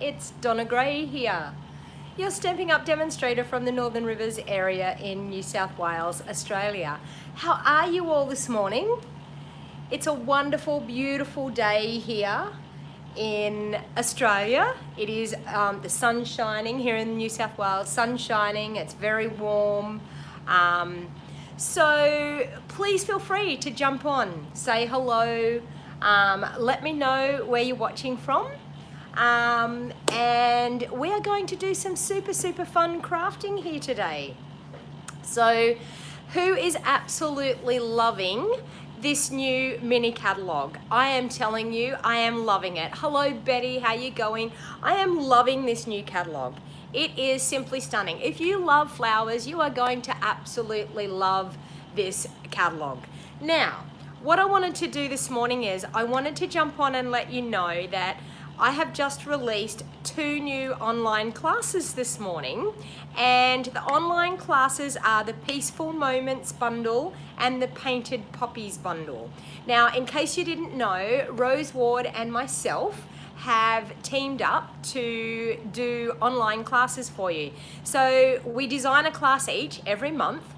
It's Donna Gray here, your Stamping Up demonstrator from the Northern Rivers area in New South Wales, Australia. How are you all this morning? It's a wonderful, beautiful day here in Australia. It is the sun shining here in New South Wales, sun shining, it's very warm. So please feel free to jump on, say hello, let me know where you're watching from. And we are going to do some super fun crafting here today. So who is absolutely loving this new mini catalog? I am telling you, I am loving it. Hello Betty, how you going? I am loving this new catalog. It is simply stunning. If you love flowers, you are going to absolutely love this catalog. Now, what I wanted to do this morning is I wanted to jump on and let you know that I have just released 2 new online classes this morning, and the online classes are the Peaceful Moments bundle and the Painted Poppies bundle. Now, in case you didn't know, Rose Ward and myself have teamed up to do online classes for you. So we design a class each every month.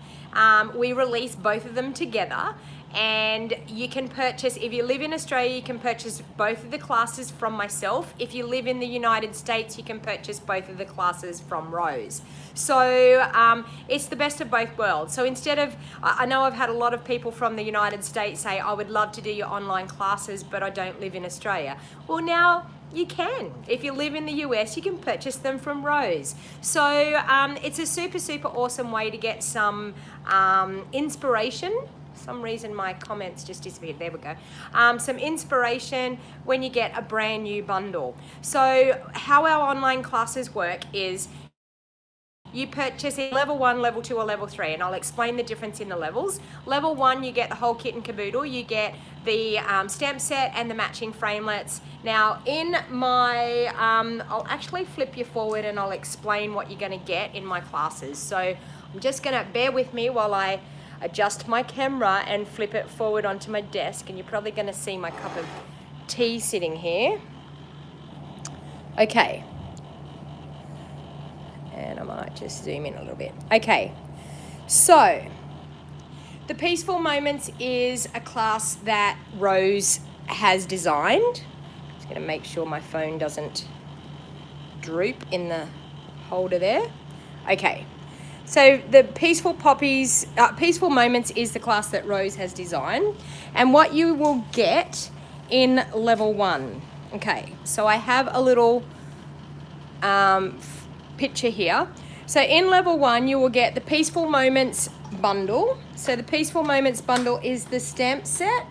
We release both of them together, and you can purchase, if you live in Australia, you can purchase both of the classes from myself. If you live in the United States, you can purchase both of the classes from Rose. So it's the best of both worlds. So instead of, I know I've had a lot of people from the United States say, I would love to do your online classes, but I don't live in Australia. Well, now you can. If you live in the US, you can purchase them from Rose. So it's a super awesome way to get some inspiration. For some reason my comments just disappeared. There we go. Some inspiration when you get a brand new bundle. So how our online classes work is you purchase in level 1, level 2 or level 3, and I'll explain the difference in the levels. Level 1, you get the whole kit and caboodle. You get the stamp set and the matching framelits. Now in my, I'll actually flip you forward and I'll explain what you're going to get in my classes. So I'm just going to bear with me while I adjust my camera and flip it forward onto my desk, and you're probably going to see my cup of tea sitting here. Okay. And I might just zoom in a little bit. Okay, so the Peaceful Moments is a class that Rose has designed. Just going to make sure my phone doesn't droop in the holder there. Okay, so the Peaceful Moments is the class that Rose has designed, and what you will get in level 1. Okay, so I have a little picture here. So in level 1 you will get the Peaceful Moments bundle. So the Peaceful Moments bundle is the stamp set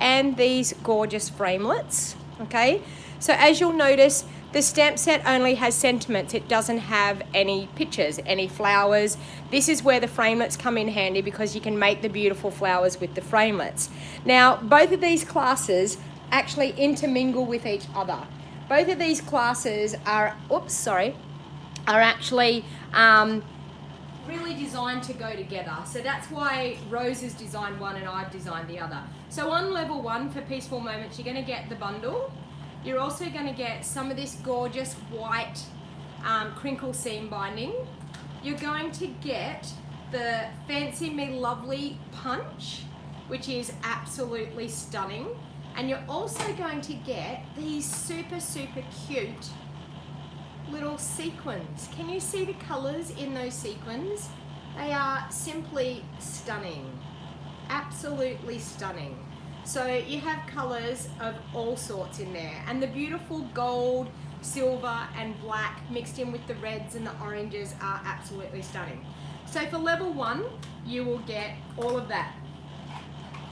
and these gorgeous framelits. Okay, so as you'll notice, the stamp set only has sentiments. It doesn't have any pictures, any flowers. This is where the framelits come in handy because you can make the beautiful flowers with the framelits. Now both of these classes actually intermingle with each other. Both of these classes are actually really designed to go together. So that's why Rose has designed one and I've designed the other. So on level 1 for Peaceful Moments, you're going to get the bundle. You're also going to get some of this gorgeous white crinkle seam binding. You're going to get the Fancy Me Lovely punch, which is absolutely stunning. And you're also going to get these super cute little sequins. Can you see the colors in those sequins? They are simply stunning, absolutely stunning. So you have colors of all sorts in there, and the beautiful gold, silver and black mixed in with the reds and the oranges are absolutely stunning. So for level 1 you will get all of that,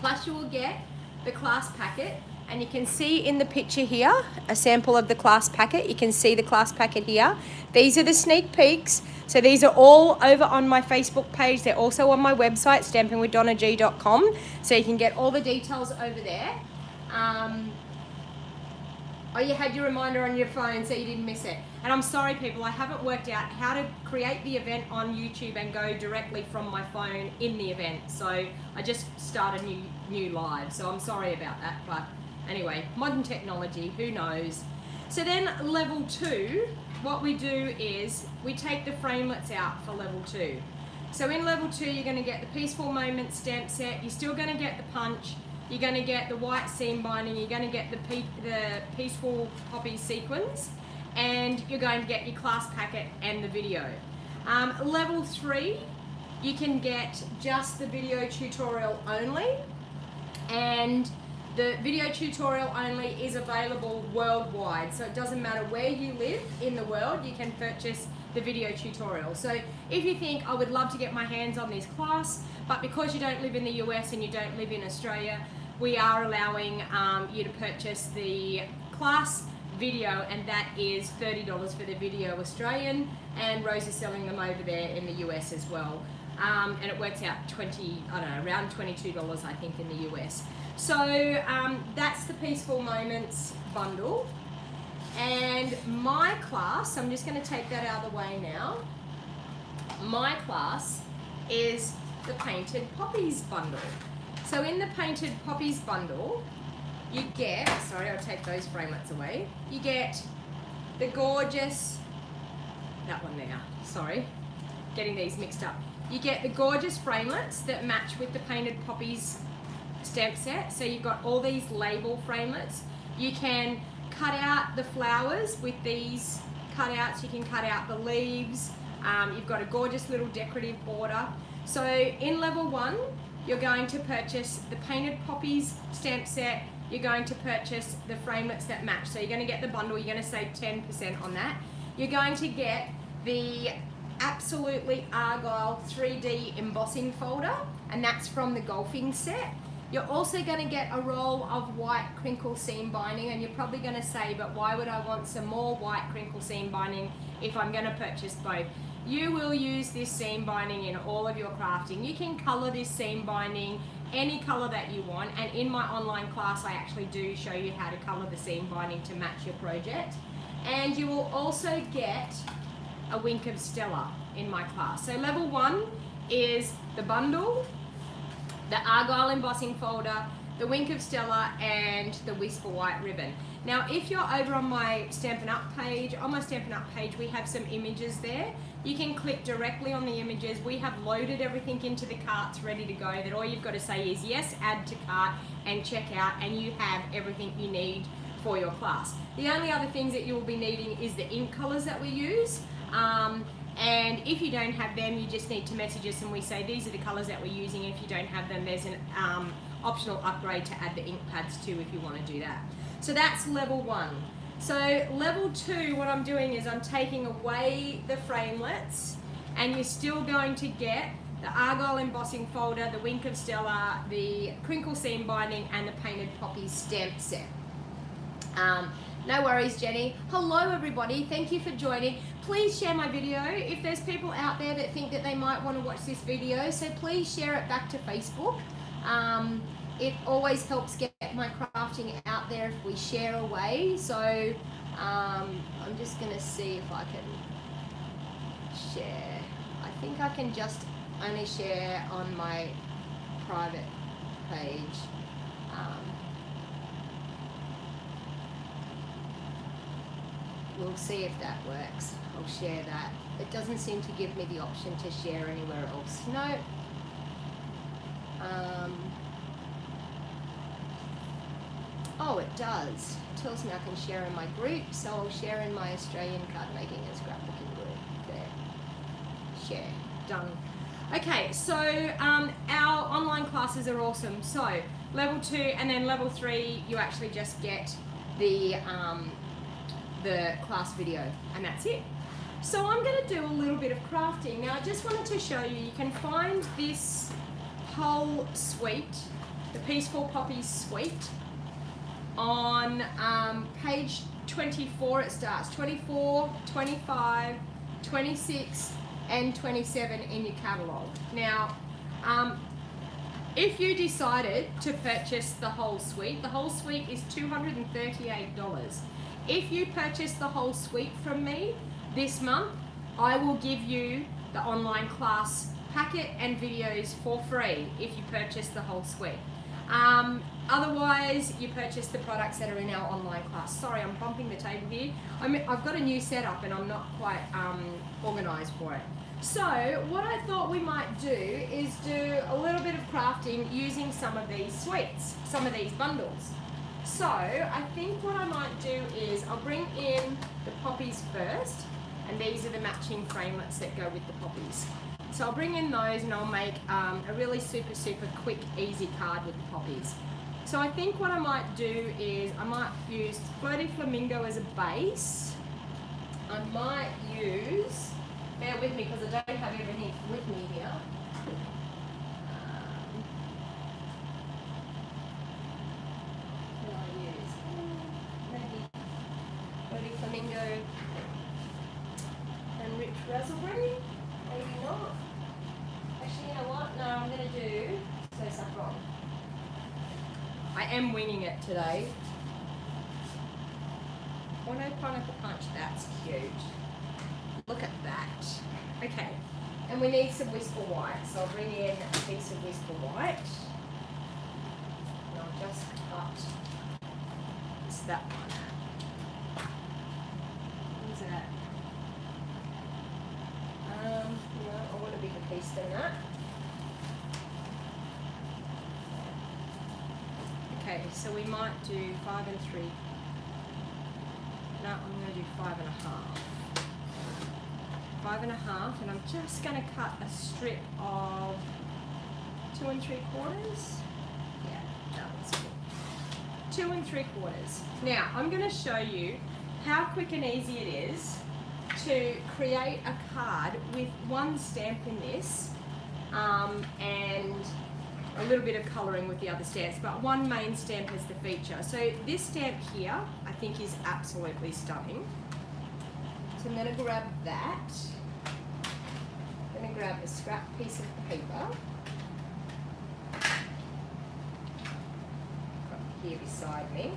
plus you will get the class packet. And you can see in the picture here a sample of the class packet. You can see the class packet here. These are the sneak peeks. So these are all over on my Facebook page. They're also on my website, stampingwithdonnag.com. So you can get all the details over there. Oh, you had your reminder on your phone so you didn't miss it. And I'm sorry people, I haven't worked out how to create the event on YouTube and go directly from my phone in the event. So I just started new live, so I'm sorry about that. But anyway, modern technology, who knows? So then level 2, what we do is we take the framelits out for level 2. So in level 2, you're going to get the Peaceful Moments stamp set. You're still going to get the punch. You're going to get the white seam binding. You're going to get the Peaceful Poppies sequins. And you're going to get your class packet and the video. Level 3, you can get just the video tutorial only. And the video tutorial only is available worldwide. So it doesn't matter where you live in the world, you can purchase the video tutorial. So if you think, I would love to get my hands on this class, but because you don't live in the US and you don't live in Australia, we are allowing you to purchase the class video, and that is $30 for the video Australian, and Rose is selling them over there in the US as well. And it works out around $22 I think in the US. So that's the Peaceful Moments bundle. And my class, I'm just going to take that out of the way now. My class is the Painted Poppies bundle. So in the Painted Poppies bundle, you get, sorry, I'll take those framelits away. You get the gorgeous, that one there, sorry, getting these mixed up. You get the gorgeous framelits that match with the Painted Poppies stamp set. So you've got all these label framelits. You can cut out the flowers with these cutouts. You can cut out the leaves. You've got a gorgeous little decorative border. So in level 1, you're going to purchase the Painted Poppies stamp set. You're going to purchase the framelits that match. So you're going to get the bundle. You're going to save 10% on that. You're going to get the Absolutely Argyle 3D embossing folder, and that's from the golfing set. You're also going to get a roll of white crinkle seam binding, and you're probably going to say, but why would I want some more white crinkle seam binding if I'm going to purchase both? You will use this seam binding in all of your crafting. You can color this seam binding any color that you want, and in my online class I actually do show you how to color the seam binding to match your project. And you will also get a Wink of Stella in my class. So level 1 is the bundle, the Argyle embossing folder, the Wink of Stella, and the Whisper White ribbon. Now if you're over on my Stampin' Up page, we have some images there. You can click directly on the images. We have loaded everything into the carts ready to go, that all you've got to say is yes, add to cart, and check out, and you have everything you need for your class. The only other things that you will be needing is the ink colors that we use. And if you don't have them, you just need to message us and we say these are the colors that we're using. If you don't have them, there's an optional upgrade to add the ink pads too if you want to do that. So that's level 1. So level 2, what I'm doing is I'm taking away the framelits, and you're still going to get the Argyle embossing folder, the Wink of Stella, the crinkle seam binding, and the Painted Poppies stamp set. No worries, Jenny. Hello everybody, thank you for joining. Please share my video. If there's people out there that think that they might want to watch this video, so please share it back to Facebook. It always helps get my crafting out there if we share away. So I'm just going to see if I can share. I think I can just only share on my private page. We'll see if that works. I'll share that. It doesn't seem to give me the option to share anywhere else. No. Oh, it does. It tells me I can share in my group, so I'll share in my Australian card making and scrapbooking group. There. Share. Done. Okay, so our online classes are awesome. So level 2 and then level 3, you actually just get the class video, and that's it. So I'm going to do a little bit of crafting. Now I just wanted to show you, you can find this whole suite, the Peaceful Poppies suite, on page 24. It starts 24, 25, 26 and 27 in your catalogue. Now if you decided to purchase the whole suite is $238. If you purchase the whole suite from me this month, I will give you the online class packet and videos for free if you purchase the whole suite. Otherwise, you purchase the products that are in our online class. Sorry, I'm bumping the table here. I've got a new setup and I'm not quite organised for it. So what I thought we might do is do a little bit of crafting using some of these sweets, some of these bundles. So I think what I might do is I'll bring in the poppies first, and these are the matching framelits that go with the poppies. So I'll bring in those and I'll make a really super quick, easy card with the poppies. So I think what I might do is I might use Flirty Flamingo as a base. I might use, bear with me because I don't have everything with me here. What do I use? Maybe Flirty Flamingo and Rich Raspberry? Maybe not. Actually, you know what? No, I'm going to do so saffron. I am winging it today. Oh no, pineapple punch, that's cute. Look at that. Okay, and we need some Whisper White, so I'll bring in a piece of Whisper White. And I'll just cut, it's that one. What's that? No, I want a bigger piece than that. Okay, so we might do 5 and 3. No, I'm going to do 5 and a half. 5 and a half, and I'm just going to cut a strip of 2 3/4. Yeah, that looks good. 2 3/4. Now, I'm going to show you how quick and easy it is to create a card with one stamp in this, and a little bit of colouring with the other stamps, but one main stamp as the feature. So this stamp here, I think is absolutely stunning. So I'm going to grab that. I'm going to grab a scrap piece of paper. Got here beside me.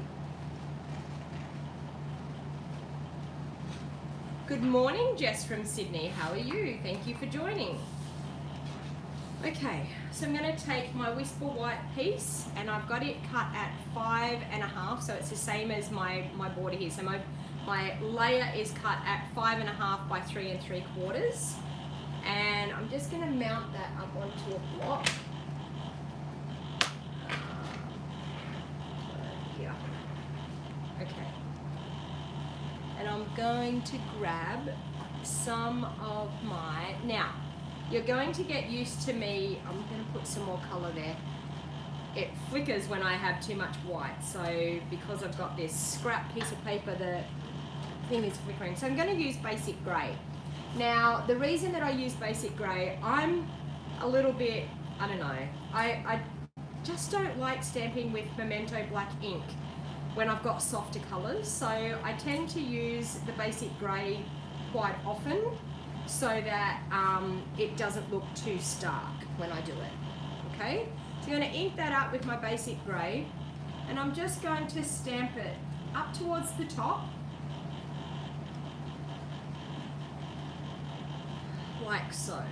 Good morning, Jess from Sydney. How are you? Thank you for joining. Okay, so I'm going to take my Whisper White piece, and I've got it cut at 5 and a half, so it's the same as my border here. So my layer is cut at 5 and a half by 3 3/4, and I'm just going to mount that up onto a block. Here. Okay. And I'm going to grab some of my, now, you're going to get used to me, I'm going to put some more colour there. It flickers when I have too much white, so because I've got this scrap piece of paper, the thing is flickering. So I'm going to use basic grey. Now, the reason that I use basic grey, I'm a little bit, I don't know, I just don't like stamping with Memento black ink when I've got softer colours, so I tend to use the basic grey quite often, so that it doesn't look too stark when I do it, okay? So I'm going to ink that up with my basic grey, and I'm just going to stamp it up towards the top, like so.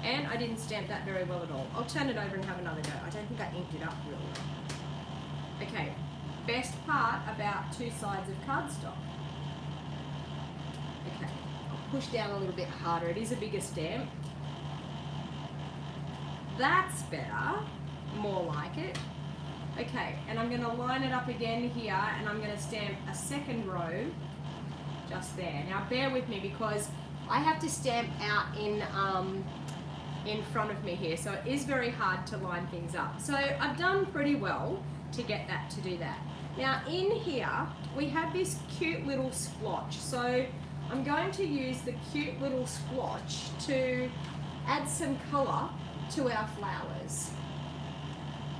And I didn't stamp that very well at all. I'll turn it over and have another go. I don't think I inked it up really well. Okay, best part about two sides of cardstock. Okay. Push down a little bit harder. It is a bigger stamp. That's better. More like it. Okay, and I'm going to line it up again here, and I'm going to stamp a second row just there. Now bear with me because I have to stamp out in front of me here, so it is very hard to line things up. So I've done pretty well to get that to do that. Now in here we have this cute little splotch, so I'm going to use the cute little splotch to add some colour to our flowers.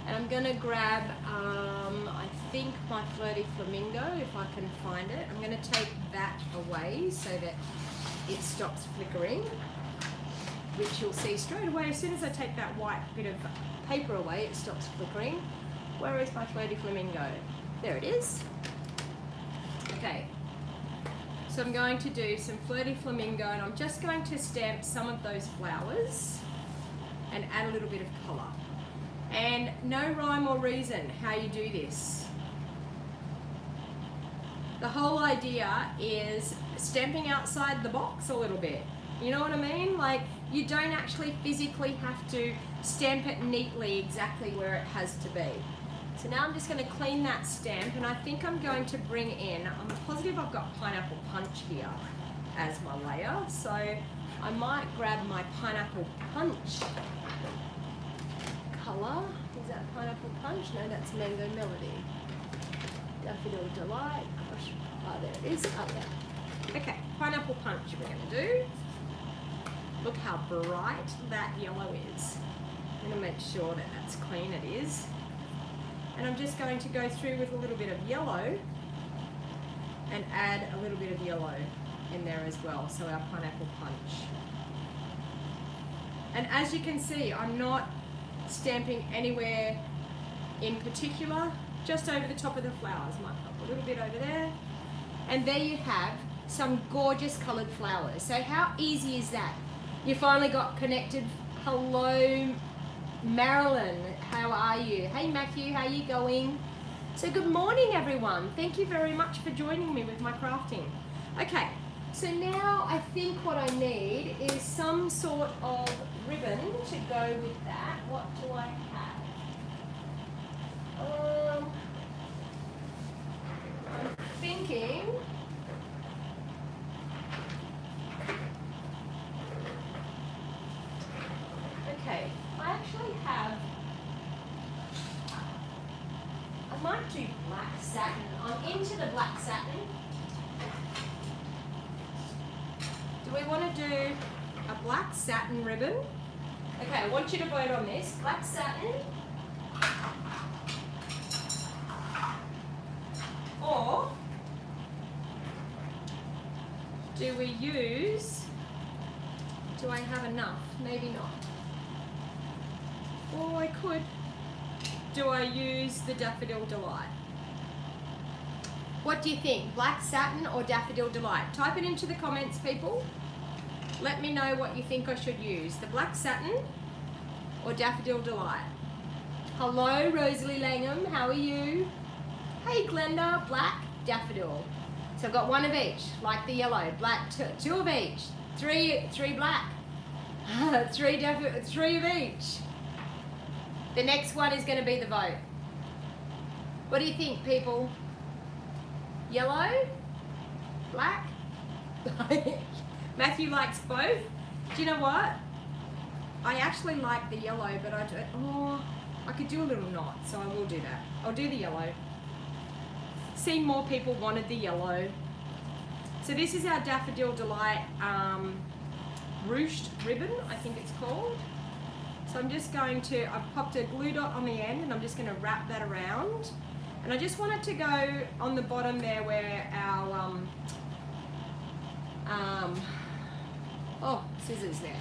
And I'm going to grab, I think my Flirty Flamingo, if I can find it. I'm going to take that away so that it stops flickering, which you'll see straight away. As soon as I take that white bit of paper away, it stops flickering. Where is my Flirty Flamingo? There it is. Okay. So I'm going to do some Flirty Flamingo, and I'm just going to stamp some of those flowers and add a little bit of colour. And no rhyme or reason how you do this. The whole idea is stamping outside the box a little bit. You know what I mean? Like, you don't actually physically have to stamp it neatly exactly where it has to be. So now I'm just going to clean that stamp, and I think I'm going to bring in, I'm positive I've got Pineapple Punch here as my layer, so I might grab my Pineapple Punch colour. Is that Pineapple Punch? No, that's Mango Melody. Daffodil Delight. Gosh, oh, there it is. Oh, yeah. Okay, Pineapple Punch we're going to do. Look how bright that yellow is. I'm going to make sure that that's clean. It is. And I'm just going to go through with a little bit of yellow and add a little bit of yellow in there as well. So our Pineapple Punch. And as you can see, I'm not stamping anywhere in particular, just over the top of the flowers. Might pop a little bit over there. And there you have some gorgeous coloured flowers. So how easy is that? You finally got connected. Hello, Marilyn, how are you? Hey Matthew, how are you going? So good morning everyone. Thank you very much for joining me with my crafting. Okay, so now I think what I need is some sort of ribbon to go with that. What do I have? I'm thinking okay, I actually have, I might do black satin. I'm into the black satin. Do we want to do a black satin ribbon? Okay, I want you to vote on this. Black satin or do we use, do I have enough? Maybe not. Or I could. Do I use the Daffodil Delight? What do you think? Black satin or Daffodil Delight? Type it into the comments, people. Let me know what you think I should use. The black satin or Daffodil Delight? Hello, Rosalie Langham. How are you? Hey, Glenda. Black, daffodil. So I've got one of each, like the yellow. Black, two of each. Three black. three of each. The next one is going to be the vote. What do you think, people? Yellow? Black? Matthew likes both. Do you know what? I actually like the yellow, but I could do a little knot, so I will do that. I'll do the yellow. See, more people wanted the yellow. So this is our Daffodil Delight ruched ribbon, I think it's called. So I'm just going to, I've popped a glue dot on the end and I'm just going to wrap that around. And I just want it to go on the bottom there where our, scissors there,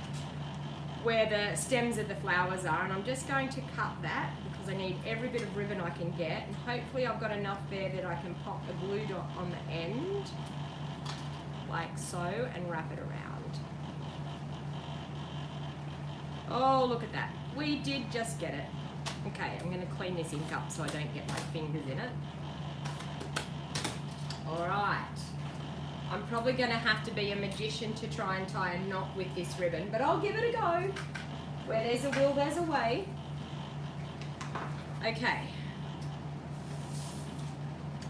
where the stems of the flowers are. And I'm just going to cut that because I need every bit of ribbon I can get. And hopefully I've got enough there that I can pop a glue dot on the end, like so, and wrap it around. Oh, look at that. We did just get it. Okay, I'm going to clean this ink up so I don't get my fingers in it. All right. I'm probably going to have to be a magician to try and tie a knot with this ribbon, but I'll give it a go. Where there's a will, there's a way. Okay.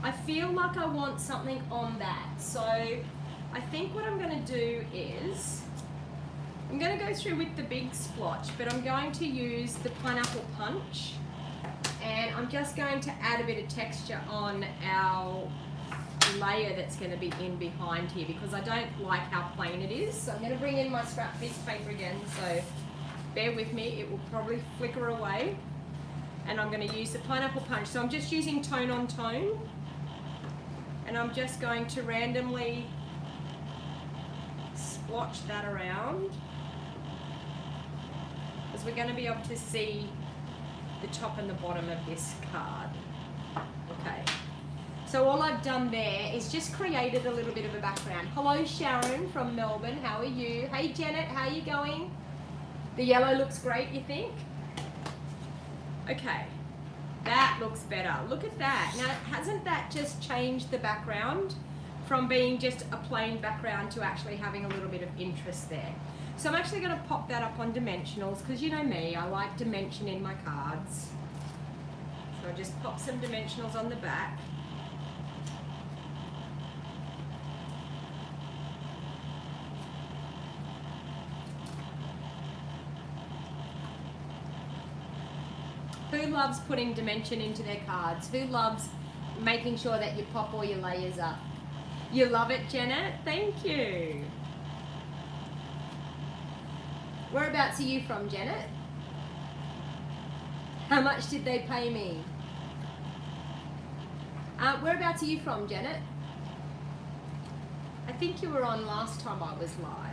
I feel like I want something on that. So I think what I'm going to do is, I'm going to go through with the big splotch, but I'm going to use the Pineapple Punch, and I'm just going to add a bit of texture on our layer that's going to be in behind here because I don't like how plain it is. So I'm going to bring in my scrap piece of paper again, so bear with me, it will probably flicker away. And I'm going to use the Pineapple Punch. So I'm just using tone on tone, and I'm just going to randomly splotch that around, because we're going to be able to see the top and the bottom of this card. Okay, so all I've done there is just created a little bit of a background. Hello Sharon from Melbourne, how are you? Hey Janet, how are you going? The yellow looks great, you think? Okay, that looks better. Look at that. Now, hasn't that just changed the background from being just a plain background to actually having a little bit of interest there? So I'm actually going to pop that up on dimensionals because you know me, I like dimension in my cards. So I'll just pop some dimensionals on the back. Who loves putting dimension into their cards? Who loves making sure that you pop all your layers up? You love it, Janet? Thank you. Whereabouts are you from, Janet? How much did they pay me? Whereabouts are you from, Janet? I think you were on last time I was live.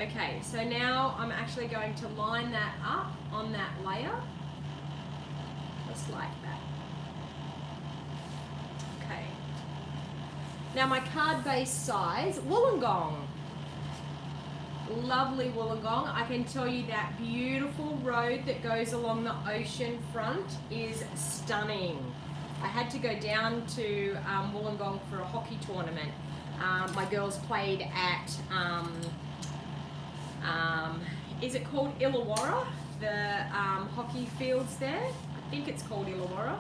Okay, so now I'm actually going to line that up on that layer, just like that. Okay. Now my card base size, Wollongong. Lovely Wollongong. I can tell you that beautiful road that goes along the ocean front is stunning. I had to go down to Wollongong for a hockey tournament. My girls played at is it called Illawarra? The hockey fields there. I think it's called Illawarra.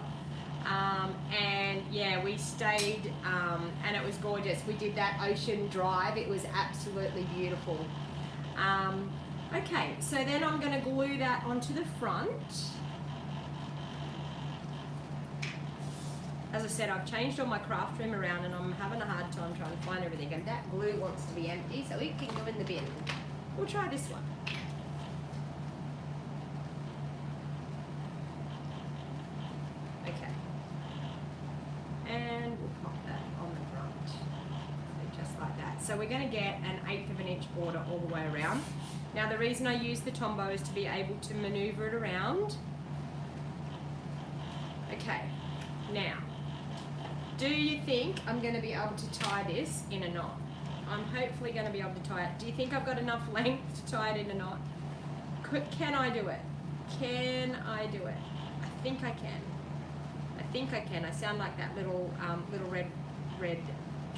And yeah, we stayed and it was gorgeous. We did that ocean drive. It was absolutely beautiful. Okay, so then I'm going to glue that onto the front. As I said, I've changed all my craft room around and I'm having a hard time trying to find everything. And that glue wants to be empty, so it can go in the bin. We'll try this one. Okay. And we'll pop that on the front. So just like that. So we're going to get an 1/8 of an inch border all the way around. Now the reason I use the Tombow is to be able to maneuver it around. Okay. Now, do you think I'm going to be able to tie this in a knot? I'm hopefully going to be able to tie it. Do you think I've got enough length to tie it in a knot? Can I do it? Can I do it? I think I can. I think I can. I sound like that little little red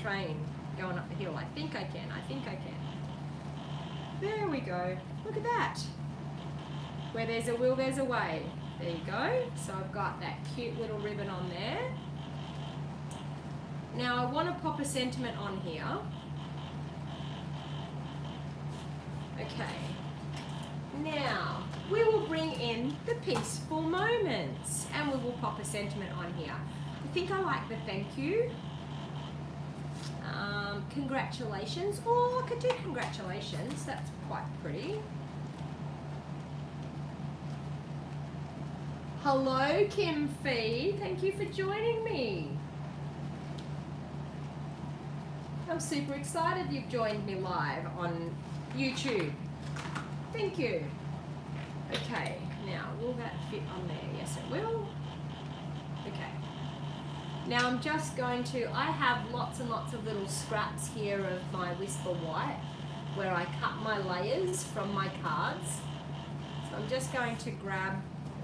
train going up the hill. I think I can. I think I can. There we go. Look at that. Where there's a will, there's a way. There you go. So I've got that cute little ribbon on there. Now I want to pop a sentiment on here. Okay, now we will bring in the peaceful moments and we will pop a sentiment on here. I think I like the thank you, congratulations, or I could do congratulations, that's quite pretty. Hello Kim Fee, thank you for joining me. I'm super excited you've joined me live on YouTube. Thank you. Okay, now will that fit on there? Yes, it will. Okay. Now I'm just going to, I have lots and lots of little scraps here of my Whisper White where I cut my layers from my cards. So I'm just going to grab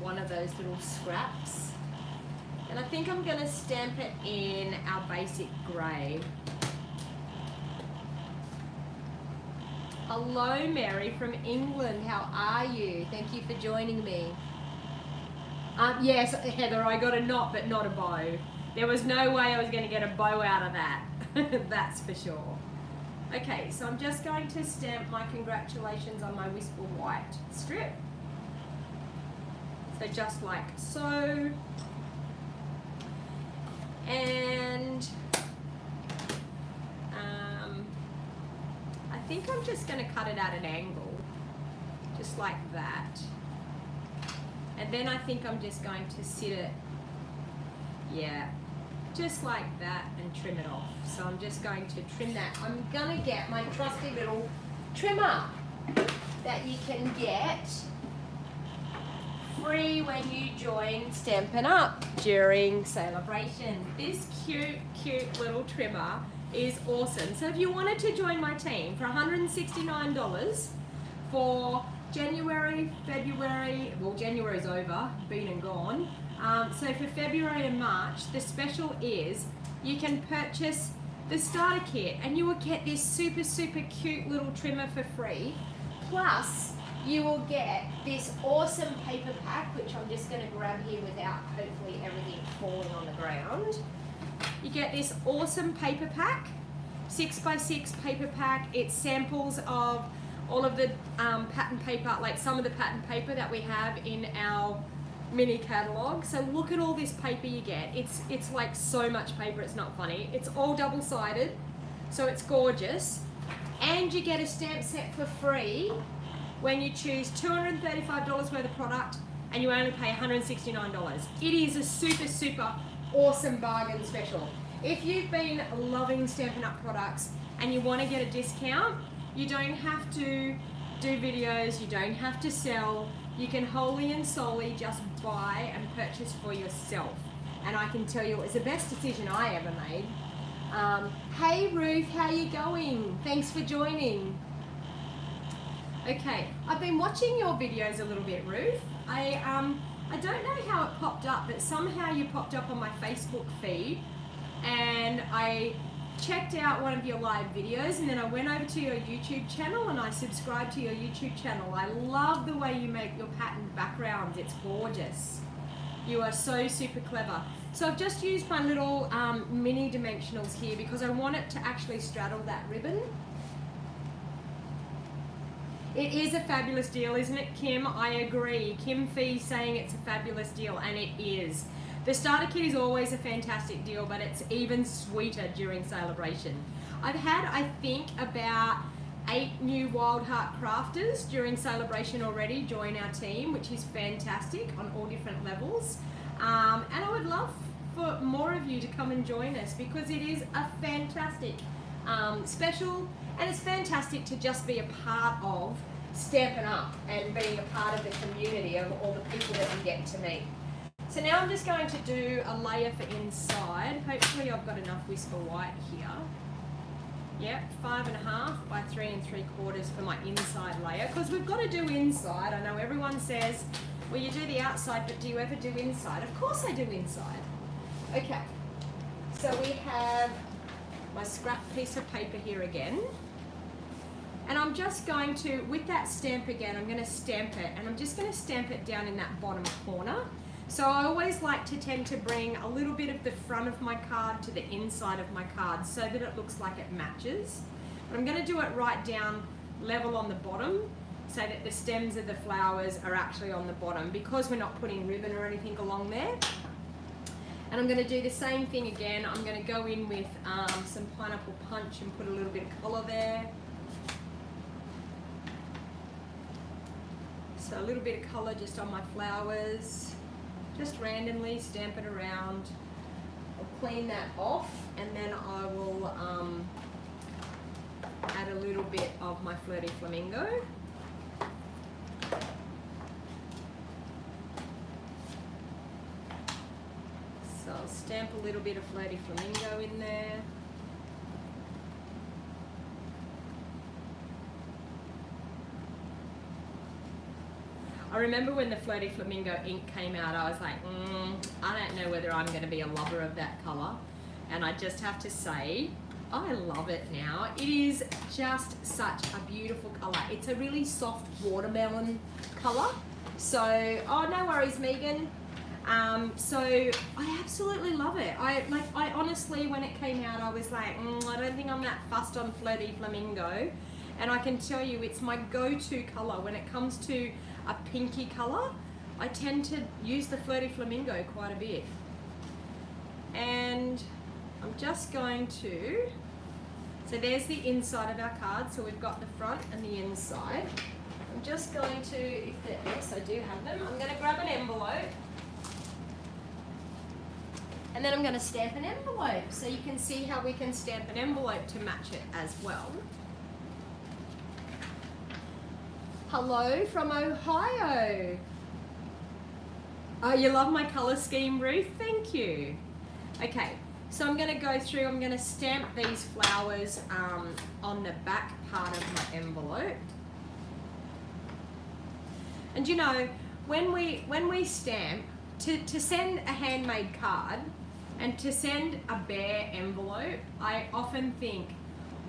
one of those little scraps and I think I'm going to stamp it in our basic grey. Hello Mary from England, how are you? Thank you for joining me. Yes, Heather, I got a knot but not a bow. There was no way I was going to get a bow out of that. That's for sure. Okay, so I'm just going to stamp my congratulations on my Whisper White strip. So just like so. And I think I'm just going to cut it at an angle, just like that. And then I think I'm just going to sit it, yeah, just like that and trim it off. So I'm just going to trim that. I'm going to get my trusty little trimmer that you can get free when you join Stampin' Up during celebration. This cute little trimmer is awesome. So if you wanted to join my team for $169 for January, February, well January's over, been and gone. So for February and March, the special is you can purchase the starter kit and you will get this super, super cute little trimmer for free. Plus, you will get this awesome paper pack, which I'm just going to grab here without hopefully everything falling on the ground. You get this awesome paper pack, 6x6 paper pack. It's samples of all of the pattern paper, like some of the pattern paper that we have in our mini catalog. So look at all this paper you get. It's like so much paper, it's not funny. It's all double-sided, so it's gorgeous. And you get a stamp set for free when you choose $235 worth of product and you only pay $169. It is a super, super awesome bargain special. If you've been loving Stampin' Up! Products and you want to get a discount, you don't have to do videos, you don't have to sell. You can wholly and solely just buy and purchase for yourself. And I can tell you it was the best decision I ever made. Hey Ruth, how you going? Thanks for joining. Okay, I've been watching your videos a little bit, Ruth. I don't know how it popped up, but somehow you popped up on my Facebook feed and I checked out one of your live videos and then I went over to your YouTube channel and I subscribed to your YouTube channel. I love the way you make your patterned backgrounds. It's gorgeous. You are so super clever. So I've just used my little mini dimensionals here because I want it to actually straddle that ribbon. It is a fabulous deal, isn't it, Kim? I agree. Kim Fee saying it's a fabulous deal, and it is. The starter kit is always a fantastic deal, but it's even sweeter during celebration. I've had, I think, about 8 new Wild Heart crafters during celebration already join our team, which is fantastic on all different levels. And I would love for more of you to come and join us because it is a fantastic special, and it's fantastic to just be a part of Stampin' Up! And being a part of the community of all the people that you get to meet. So now I'm just going to do a layer for inside. Hopefully I've got enough Whisper White here. Yep, 5.5 by 3 3/4 for my inside layer, because we've got to do inside. I know everyone says, well, you do the outside, but do you ever do inside? Of course I do inside. Okay, so we have my scrap piece of paper here again. And I'm just going to, with that stamp again, I'm going to stamp it, and I'm just going to stamp it down in that bottom corner. So I always like to tend to bring a little bit of the front of my card to the inside of my card so that it looks like it matches. But I'm going to do it right down level on the bottom so that the stems of the flowers are actually on the bottom because we're not putting ribbon or anything along there. And I'm going to do the same thing again. I'm going to go in with some pineapple punch and put a little bit of colour there. So a little bit of colour just on my flowers. Just randomly stamp it around. I'll clean that off and then I will add a little bit of my Flirty Flamingo. So I'll stamp a little bit of Flirty Flamingo in there. I remember when the Flirty Flamingo ink came out, I was like, I don't know whether I'm going to be a lover of that colour. And I just have to say, I love it now. It is just such a beautiful colour. It's a really soft watermelon colour. So, oh, no worries, Megan. So I absolutely love it. I honestly, when it came out, I was like, I don't think I'm that fussed on Flirty Flamingo. And I can tell you, it's my go-to colour when it comes to a pinky colour. I tend to use the Flirty Flamingo quite a bit. And I'm just going to, so there's the inside of our card. So we've got the front and the inside. I'm just going to, yes, I do have them. I'm going to grab an envelope. And then I'm going to stamp an envelope. So you can see how we can stamp an envelope to match it as well. Hello from Ohio. Oh, you love my colour scheme, Ruth? Thank you. Okay, so I'm going to go through, I'm going to stamp these flowers on the back part of my envelope. And you know, when we stamp, to send a handmade card and to send a bare envelope, I often think,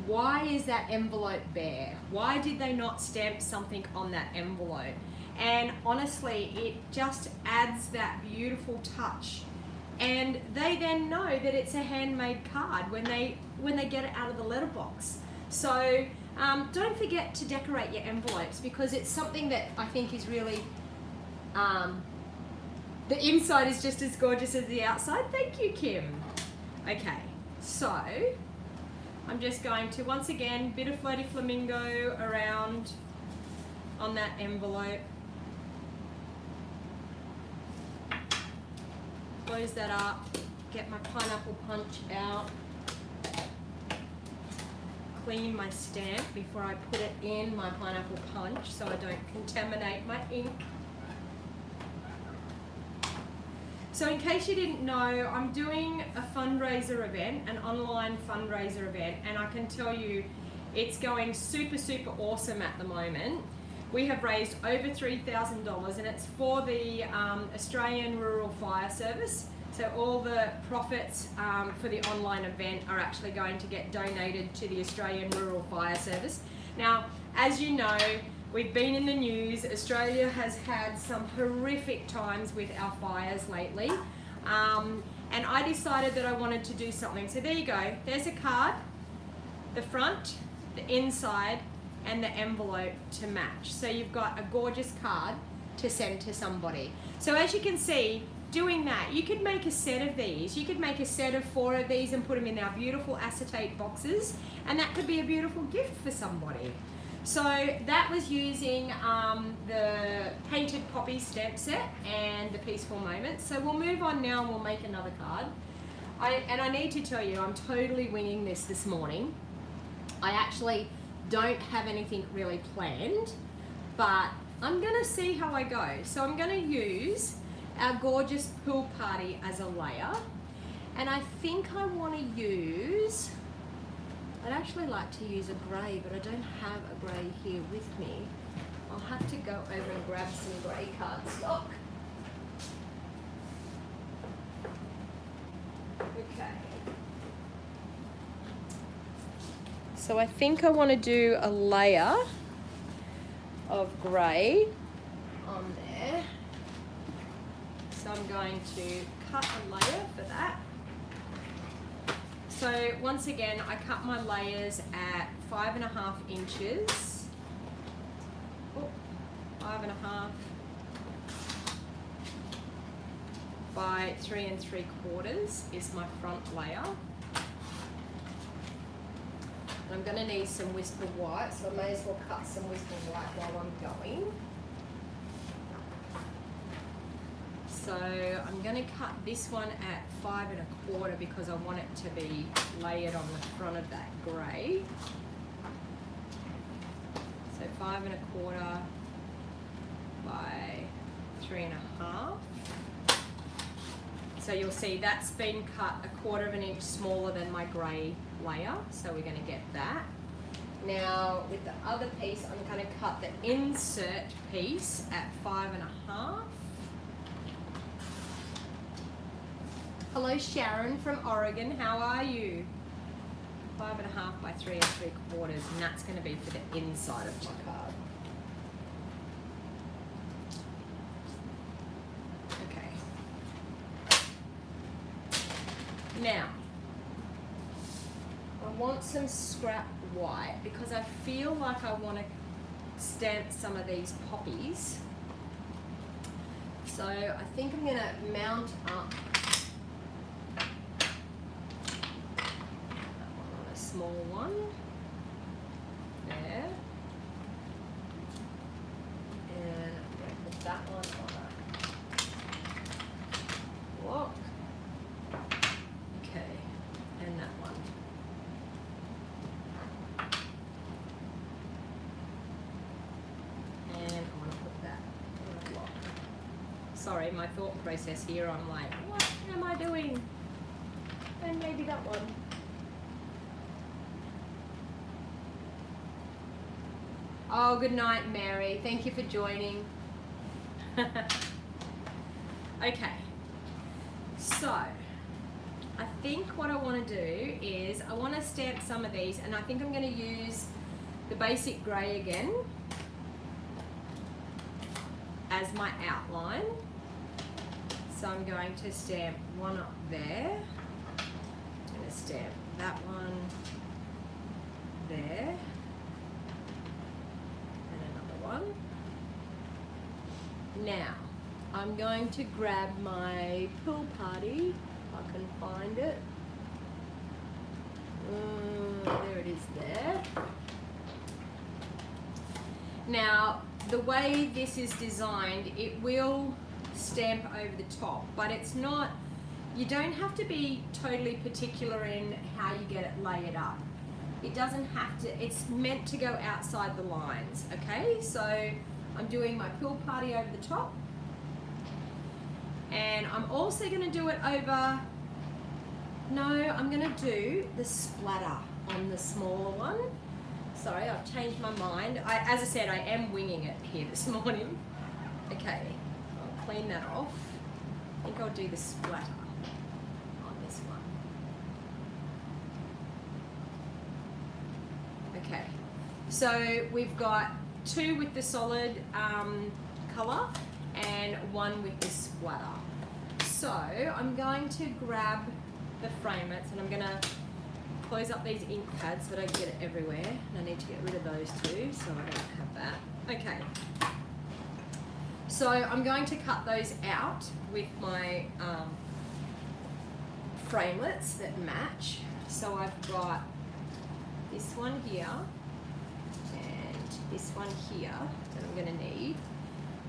why is that envelope bare? Why did they not stamp something on that envelope? And honestly, it just adds that beautiful touch. And they then know that it's a handmade card when they get it out of the letterbox. So don't forget to decorate your envelopes, because it's something that I think is really, the inside is just as gorgeous as the outside. Thank you, Kim. Okay, so I'm just going to, once again, bit of floaty flamingo around on that envelope. Close that up, get my pineapple punch out, clean my stamp before I put it in my pineapple punch so I don't contaminate my ink. So in case you didn't know, I'm doing a fundraiser event, an online fundraiser event, and I can tell you it's going super, super awesome at the moment. We have raised over $3,000, and it's for the Australian Rural Fire Service. So all the profits for the online event are actually going to get donated to the Australian Rural Fire Service. Now, as you know, we've been in the news. Australia has had some horrific times with our fires lately. And I decided that I wanted to do something. So there you go. There's a card, the front, the inside, and the envelope to match. So you've got a gorgeous card to send to somebody. So as you can see, doing that, you could make a set of these. You could make a set of 4 of these and put them in our beautiful acetate boxes, and that could be a beautiful gift for somebody. So that was using the Painted Poppies stamp set and the Peaceful Moments. So we'll move on now and we'll make another card. I need to tell you, I'm totally winging this morning. I actually don't have anything really planned, but I'm gonna see how I go. So I'm gonna use our gorgeous pool party as a layer, and I think I want to use, I'd actually like to use a grey, but I don't have a grey here with me. I'll have to go over and grab some grey cardstock. Okay. So I think I want to do a layer of grey on there. So I'm going to cut a layer for that. So once again, I cut my layers at 5.5 inches. Oh, 5.5 by 3 3/4 is my front layer. And I'm going to need some Whisper White, so I may as well cut some Whisper White while I'm going. So I'm going to cut this one at 5 1/4 because I want it to be layered on the front of that grey. So 5 1/4 by 3 1/2. So you'll see that's been cut 1/4 inch smaller than my grey layer. So we're going to get that. Now with the other piece, I'm going to cut the insert piece at 5 1/2. Hello Sharon from Oregon, how are you? 5 1/2 by 3 3/4, and that's going to be for the inside of my card. Okay. Now, I want some scrap white because I feel like I want to stamp some of these poppies. So I think I'm going to mount up small one there, and I'm going to put that one on a block. Okay, and that one. And I want to put that on a block. Sorry, my thought process here, I'm like, what am I doing? And maybe that one. Oh, good night, Mary. Thank you for joining. Okay, so I think what I want to do is I want to stamp some of these, and I think I'm going to use the basic grey again as my outline. So I'm going to stamp one up there. I'm going to stamp that one there, and another one. Now I'm going to grab my pool party, if I can find it. There it is there. Now, the way this is designed, it will stamp over the top, but it's not, you don't have to be totally particular in how you get it layered up. It doesn't have to, it's meant to go outside the lines, okay? So I'm doing my pool party over the top, and I'm also going to do it over, no, I'm going to do the splatter on the smaller one. Sorry, I've changed my mind. As I said, I am winging it here this morning. Okay, I'll clean that off. I think I'll do the splatter on this one. Okay, so we've got two with the solid colour and one with the splatter. So I'm going to grab the framelits, and I'm going to close up these ink pads so I don't get it everywhere. And I need to get rid of those too, so I don't have that. Okay. So I'm going to cut those out with my framelits that match. So I've got this one here and this one here that I'm going to need.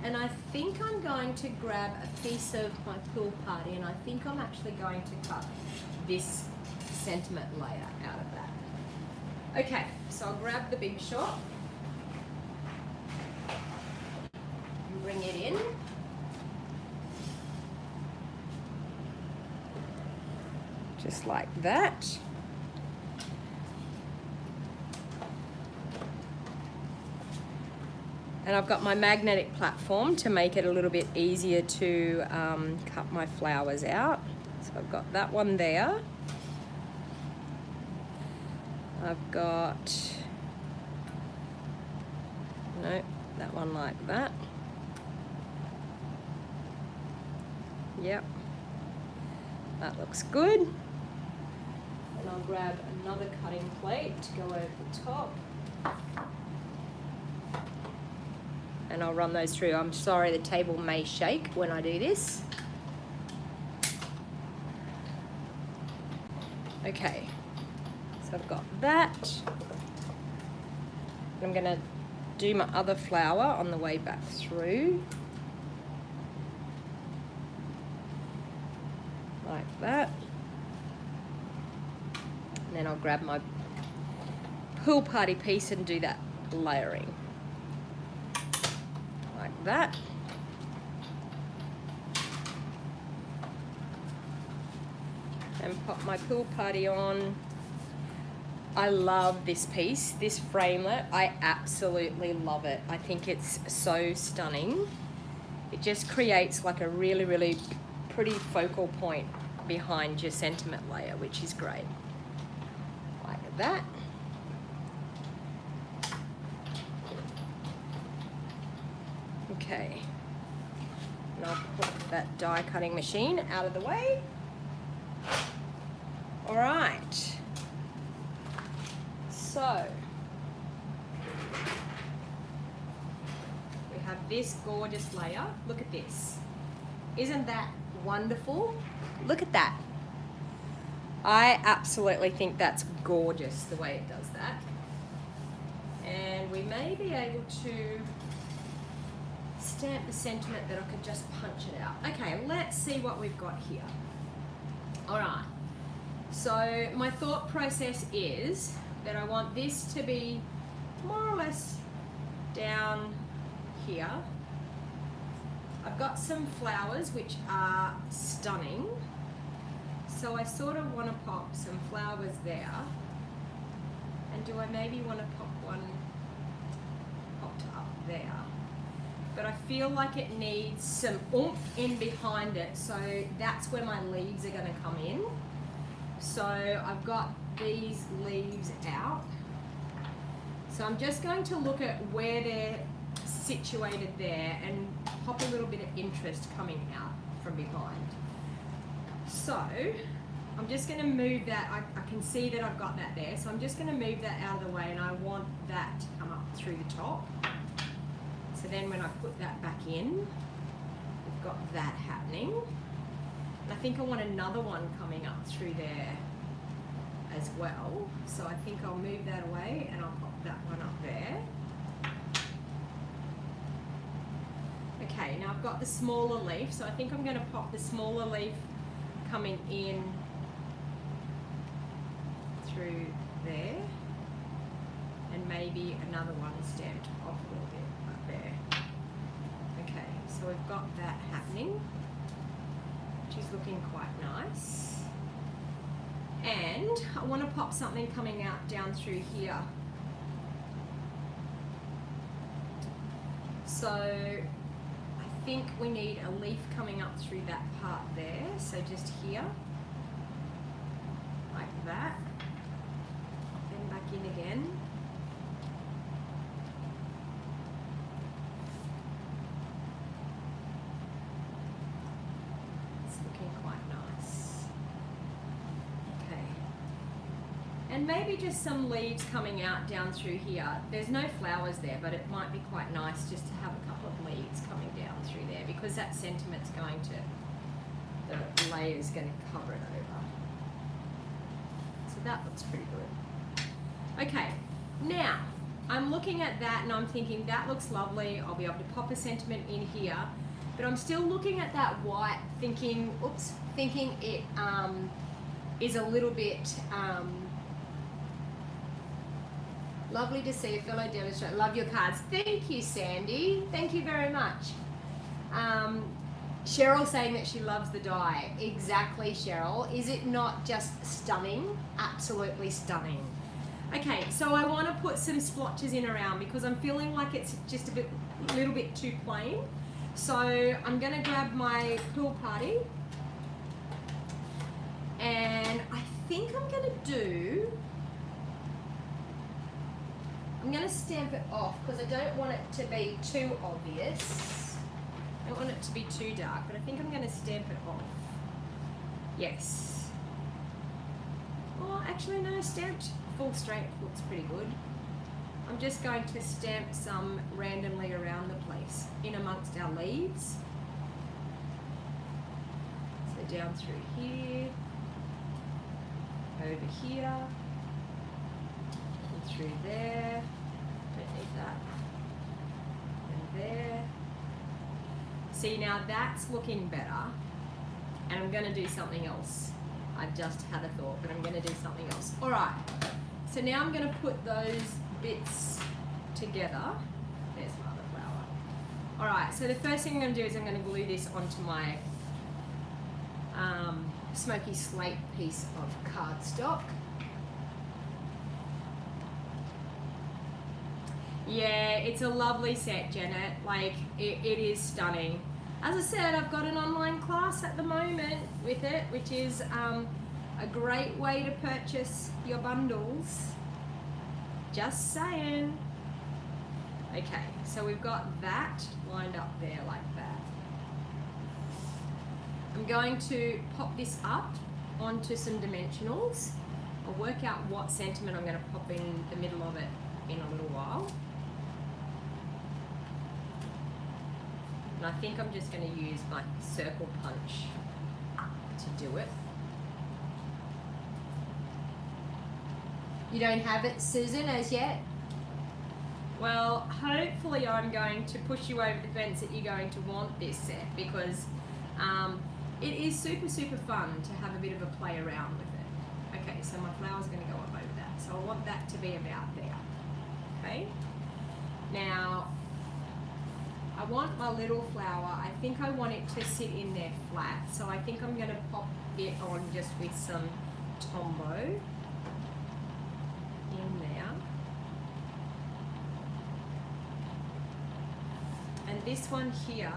And I think I'm going to grab a piece of my pool party, and I think I'm actually going to cut this sentiment layer out of that. Okay, so I'll grab the big shot and bring it in. Just like that. And I've got my magnetic platform to make it a little bit easier to cut my flowers out. So I've got that one there. I've got, no, that one like that. Yep, that looks good. And I'll grab another cutting plate to go over the top. And I'll run those through. I'm sorry the table may shake when I do this. Okay, so I've got that. I'm going to do my other flower on the way back through. Like that. And then I'll grab my pool party piece and do that layering. Like that. And pop my pool party on. I love this piece, this framelit. I absolutely love it. I think it's so stunning. It just creates like a really, really pretty focal point behind your sentiment layer, which is great. Like that. Okay, and I'll put that die cutting machine out of the way. All right, so we have this gorgeous layer. Look at this. Isn't that wonderful? Look at that. I absolutely think that's gorgeous the way it does that. And we may be able to stamp the sentiment that I could just punch it out. Okay, let's see what we've got here. All right, so my thought process is that I want this to be more or less down here. I've got some flowers which are stunning, so I sort of want to pop some flowers there. And do I maybe want to pop one popped up there? but I feel like it needs some oomph in behind it, so that's where my leaves are going to come in. So I've got these leaves out. So I'm just going to look at where they're situated there and pop a little bit of interest coming out from behind. So I'm just going to move that. I can see that I've got that there, so I'm just going to move that out of the way, and I want that to come up through the top. So then when I put that back in, we've got that happening. And I think I want another one coming up through there as well. So I think I'll move that away and I'll pop that one up there. Okay, now I've got the smaller leaf, so I think I'm going to pop the smaller leaf coming in through there, and maybe another one stamped off a little bit up there. Okay, so we've got that happening, which is looking quite nice. And I want to pop something coming out down through here. So I think we need a leaf coming up through that part there. So just here, like that. Then back in again. It's looking quite nice. Okay. And maybe just some leaves coming out down through here. There's no flowers there, but it might be quite nice just to have a couple of leaves coming down through there, because that sentiment's going to, the layer's going to cover it over. So that looks pretty good. Okay, now I'm looking at that and I'm thinking that looks lovely. I'll be able to pop a sentiment in here, but I'm still looking at that white, thinking, oops, thinking it is a little bit. Lovely to see a fellow demonstrator. Love your cards. Thank you, Sandy. Thank you very much. Cheryl saying that she loves the die. Exactly, Cheryl. Is it not just stunning? Absolutely stunning. Okay, so I want to put some splotches in around because I'm feeling like it's just a little bit too plain. So I'm going to grab my Pool Party, and I think I'm going to stamp it off because I don't want it to be too obvious. I don't want it to be too dark, but I think I'm going to stamp it off. Yes. Oh, actually no, stamped full straight looks pretty good. I'm just going to stamp some randomly around the place in amongst our leaves. So down through here, over here, and through there. Don't need that. And there. See, now that's looking better. And I'm going to do something else. I've just had a thought, but I'm going to do something else. All right. So now I'm going to put those bits together. There's my other flower. All right. So the first thing I'm going to do is I'm going to glue this onto my smoky slate piece of cardstock. Yeah, it's a lovely set, Janet. Like, it is stunning. As I said, I've got an online class at the moment with it, which is a great way to purchase your bundles. Just saying. Okay, so we've got that lined up there like that. I'm going to pop this up onto some dimensionals. I'll work out what sentiment I'm going to pop in the middle of it in a little while. And I think I'm just going to use my circle punch to do it. You don't have it, Susan, as yet? Well, hopefully I'm going to push you over the fence that you're going to want this set, because it is super, super fun to have a bit of a play around with it. Okay, so my flower's going to go up over that. So I want that to be about there. Okay? Now, I want my little flower, I think I want it to sit in there flat, so I think I'm going to pop it on just with some Tombow in there. And this one here,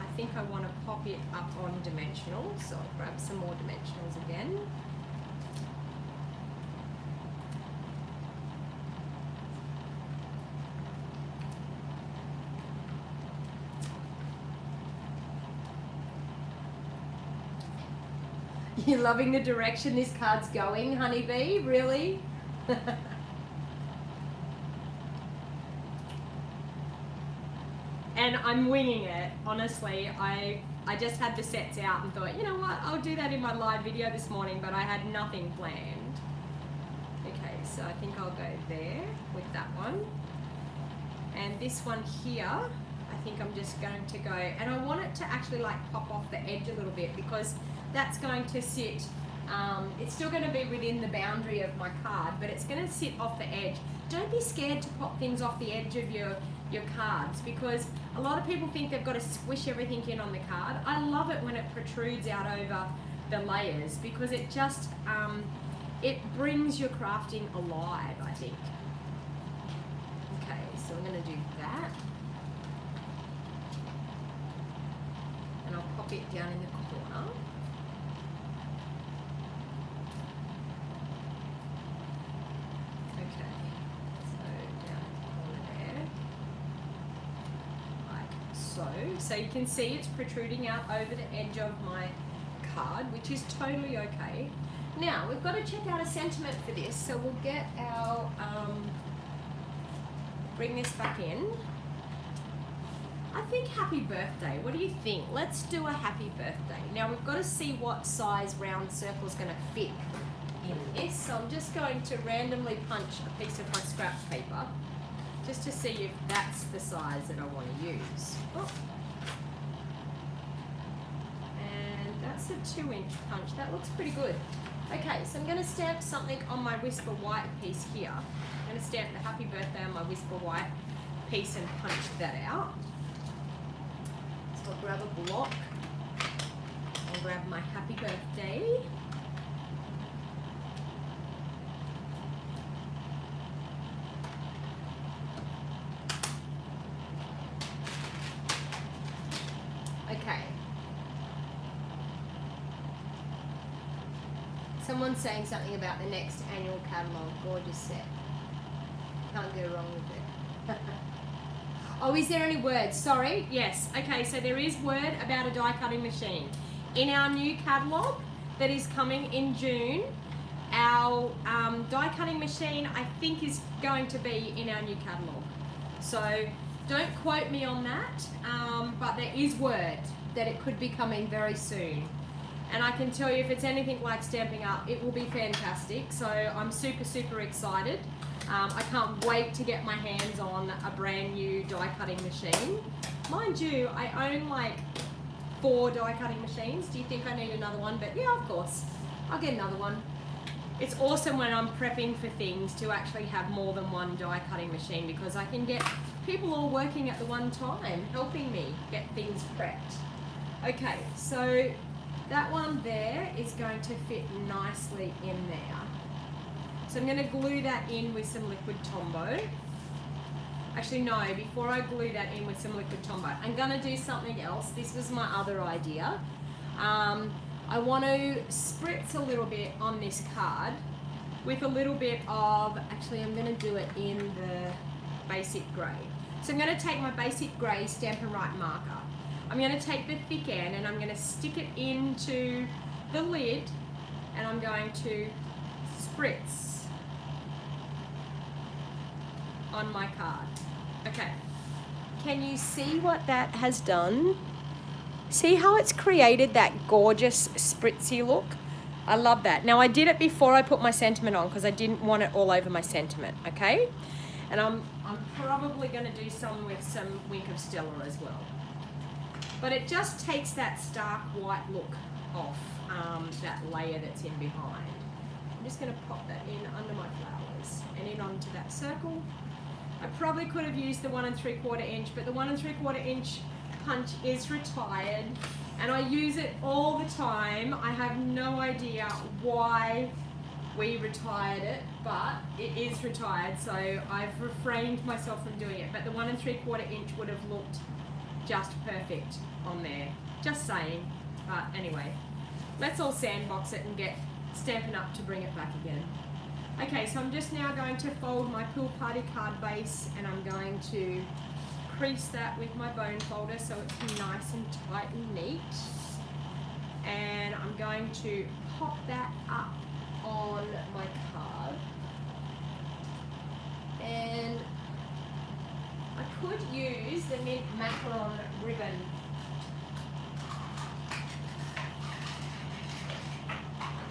I think I want to pop it up on dimensional, so I'll grab some more dimensionals again. You're loving the direction this card's going, honeybee? Really? And I'm winging it, honestly. I just had the sets out and thought, you know what, I'll do that in my live video this morning, but I had nothing planned. Okay, so I think I'll go there with that one. And this one here, I think I'm just going to go, and I want it to actually like pop off the edge a little bit because that's going to sit, it's still going to be within the boundary of my card, but it's going to sit off the edge. Don't be scared to pop things off the edge of your cards, because a lot of people think they've got to squish everything in on the card. I love it when it protrudes out over the layers because it just, it brings your crafting alive, I think. Okay, so I'm going to do that. And I'll pop it down in the corner. So you can see it's protruding out over the edge of my card, which is totally okay. Now, we've got to check out a sentiment for this, so we'll get our, bring this back in. I think happy birthday. What do you think? Let's do a happy birthday. Now, we've got to see what size round circle is going to fit in this. So I'm just going to randomly punch a piece of my scrap paper just to see if that's the size that I want to use. Oh. And that's a 2-inch punch. That looks pretty good. Okay, so I'm going to stamp something on my Whisper White piece here. I'm going to stamp the happy birthday on my Whisper White piece and punch that out. So I'll grab a block. I'll grab my happy birthday. Okay. Someone's saying something about the next annual catalogue. Gorgeous set. Can't go wrong with it. Oh, is there any words? Sorry. Yes. Okay, so there is word about a die cutting machine. In our new catalogue that is coming in June, our die cutting machine I think is going to be in our new catalogue. So don't quote me on that, but there is word that it could be coming very soon. And I can tell you if it's anything like Stampin' Up, it will be fantastic. So I'm super, super excited. I can't wait to get my hands on a brand new die cutting machine. Mind you, I own like 4 die cutting machines. Do you think I need another one? But yeah, of course, I'll get another one. It's awesome when I'm prepping for things to actually have more than one die cutting machine because I can get people all working at the one time, helping me get things prepped. Okay, so that one there is going to fit nicely in there. So I'm going to glue that in with some liquid Tombow. Actually, no, before I glue that in with some liquid Tombow, I'm going to do something else. This was my other idea. I want to spritz a little bit on this card with a little bit of, actually I'm going to do it in the basic grey. So I'm going to take my basic grey Stampin' Right marker. I'm going to take the thick end and I'm going to stick it into the lid and I'm going to spritz on my card. Okay, can you see what that has done? See how it's created that gorgeous spritzy look? I love that. Now I did it before I put my sentiment on because I didn't want it all over my sentiment, okay? And I'm probably going to do some with some Wink of Stella as well. But it just takes that stark white look off that layer that's in behind. I'm just going to pop that in under my flowers and in onto that circle. I probably could have used the 1 3/4 inch, but the 1 3/4 inch punch is retired and I use it all the time. I have no idea why we retired it, but it is retired, so I've refrained myself from doing it. But the 1 3/4 inch would have looked just perfect on there. Just saying. But anyway, let's all sandbox it and get Stampin' Up to bring it back again. Okay, so I'm just now going to fold my Pool Party card base, and I'm going to crease that with my bone folder so it's nice and tight and neat. And I'm going to pop that up on my card. And I could use the mint macaron ribbon.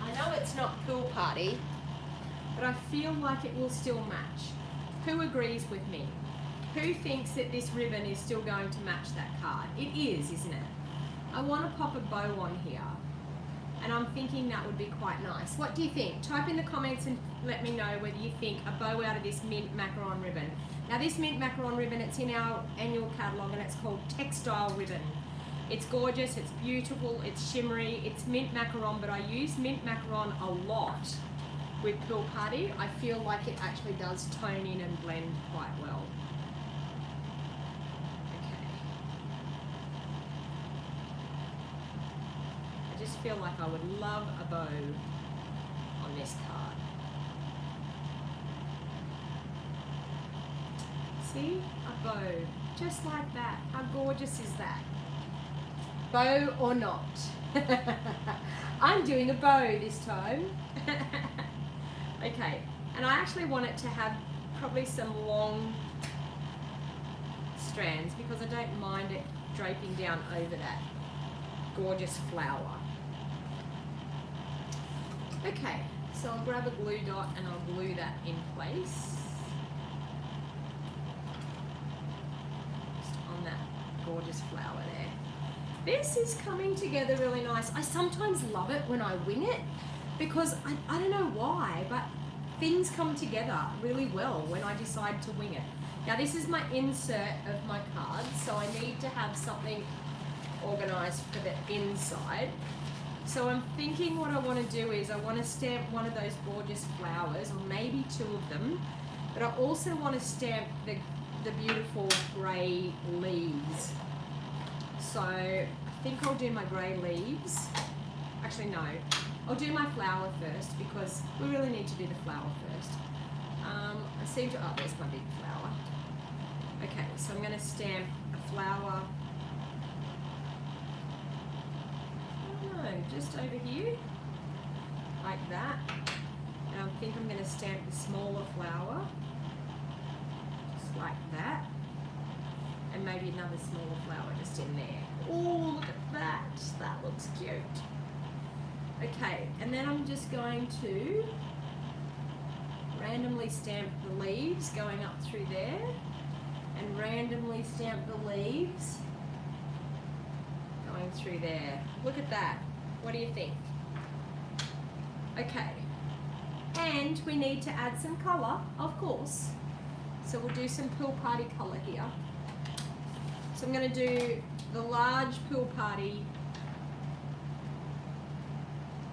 I know it's not Pool Party, but I feel like it will still match. Who agrees with me? Who thinks that this ribbon is still going to match that card? It is, isn't it? I want to pop a bow on here, and I'm thinking that would be quite nice. What do you think? Type in the comments and let me know whether you think a bow out of this mint macaron ribbon. Now this mint macaron ribbon, it's in our annual catalogue and it's called Textile Ribbon. It's gorgeous, it's beautiful, it's shimmery, it's mint macaron, but I use mint macaron a lot with Pool Party. I feel like it actually does tone in and blend quite well. Okay. I just feel like I would love a bow on this card. See? A bow. Just like that. How gorgeous is that? Bow or not? I'm doing a bow this time. Okay, and I actually want it to have probably some long strands because I don't mind it draping down over that gorgeous flower. Okay, so I'll grab a glue dot and I'll glue that in place. Just on that gorgeous flower there. This is coming together really nice. I sometimes love it when I wing it because I don't know why, but things come together really well when I decide to wing it. Now this is my insert of my card, so I need to have something organized for the inside. So I'm thinking what I want to do is I want to stamp one of those gorgeous flowers, or maybe two of them, but I also want to stamp the beautiful grey leaves. So I think I'll do my grey leaves. Actually no, I'll do my flower first because we really need to do the flower first. I seem to, oh there's my big flower. Okay, so I'm going to stamp a flower, just over here, like that. And I think I'm going to stamp the smaller flower, just like that. And maybe another smaller flower just in there. Oh, look at that. That looks cute. Okay, and then I'm just going to randomly stamp the leaves going up through there, and randomly stamp the leaves going through there. Look at that. What do you think? Okay, and we need to add some colour, of course. So we'll do some Pool Party colour here. So I'm going to do the large Pool Party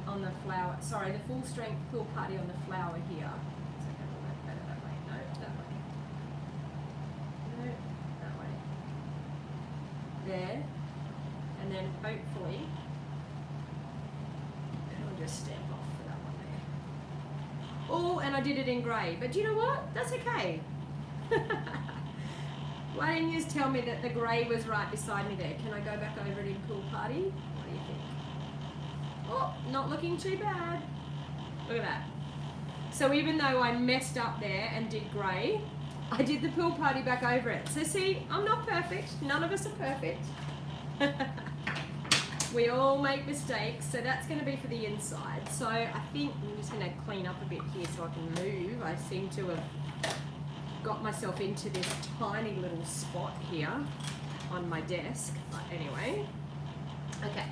on the flower, sorry, the full strength Pool Party on the flower here. Is that going to work better that way? No, that way. No, that way. There. And then hopefully, I'll just stamp off for that one there. Oh, and I did it in grey, but do you know what? That's okay. Why didn't you just tell me that the grey was right beside me there? Can I go back over it in Pool Party? What do you think? Oh, not looking too bad. Look at that. So even though I messed up there and did grey, I did the Pool Party back over it. So see, I'm not perfect. None of us are perfect. We all make mistakes, so that's going to be for the inside. So I think I'm just going to clean up a bit here so I can move. I seem to have got myself into this tiny little spot here on my desk. But anyway, okay.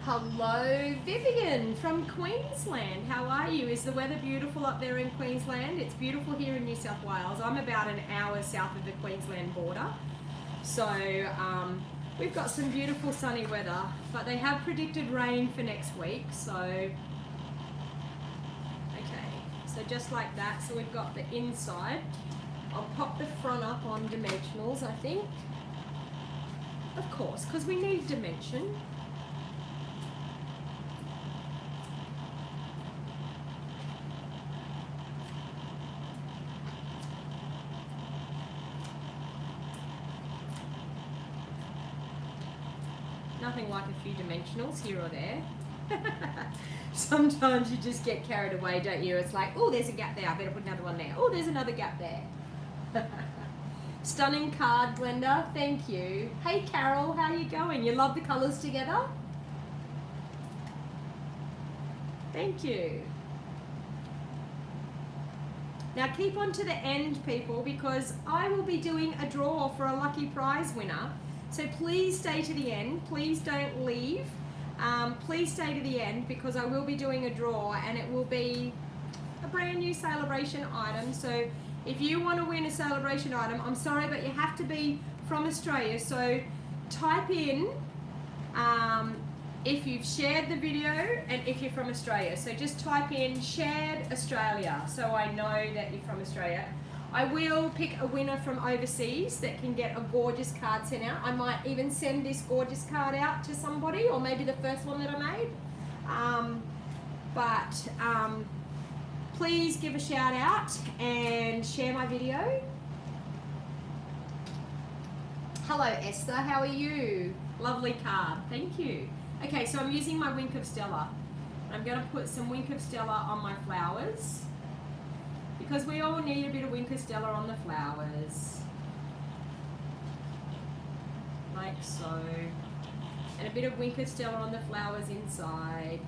Hello Vivian from Queensland. How are you? Is the weather beautiful up there in Queensland? It's beautiful here in New South Wales. I'm about an hour south of the Queensland border. So we've got some beautiful sunny weather, but they have predicted rain for next week. So, okay, so just like that. So we've got the inside I'll pop the front up on dimensionals, I think. Of course, because we need dimension. Nothing like a few dimensionals here or there. Sometimes you just get carried away, don't you? It's like, oh, there's a gap there. I better put another one there. Oh, there's another gap there. Stunning card, Glenda. Thank you. Hey, Carol. How you going? You love the colours together? Thank you. Now keep on to the end, people, because I will be doing a draw for a lucky prize winner. So please stay to the end. Please don't leave. Please stay to the end because I will be doing a draw and it will be a brand new celebration item. So if you want to win a celebration item, I'm sorry, but you have to be from Australia. So type in if you've shared the video and if you're from Australia. So just type in shared Australia so I know that you're from Australia. I will pick a winner from overseas that can get a gorgeous card sent out. I might even send this gorgeous card out to somebody, or maybe the first one that I made. Please give a shout out and share my video. Hello Esther, how are you? Lovely card, thank you. Okay, so I'm using my Wink of Stella. I'm going to put some Wink of Stella on my flowers, because we all need a bit of Wink of Stella on the flowers. Like so. And a bit of Wink of Stella on the flowers inside.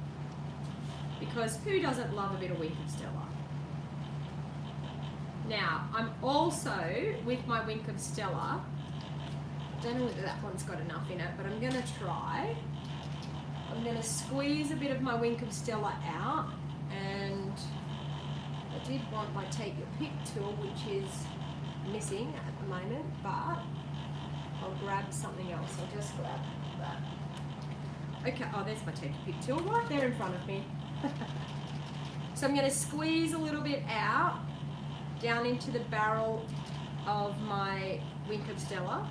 Because who doesn't love a bit of Wink of Stella? Now, I'm also, with my Wink of Stella, I don't know whether that one's got enough in it, but I'm going to try. I'm going to squeeze a bit of my Wink of Stella out, and I did want my Take Your Pick tool, which is missing at the moment, but I'll grab something else. I'll just grab that. Okay, oh, there's my Take Your Pick tool right there in front of me. So I'm going to squeeze a little bit out down into the barrel of my Wink of Stella,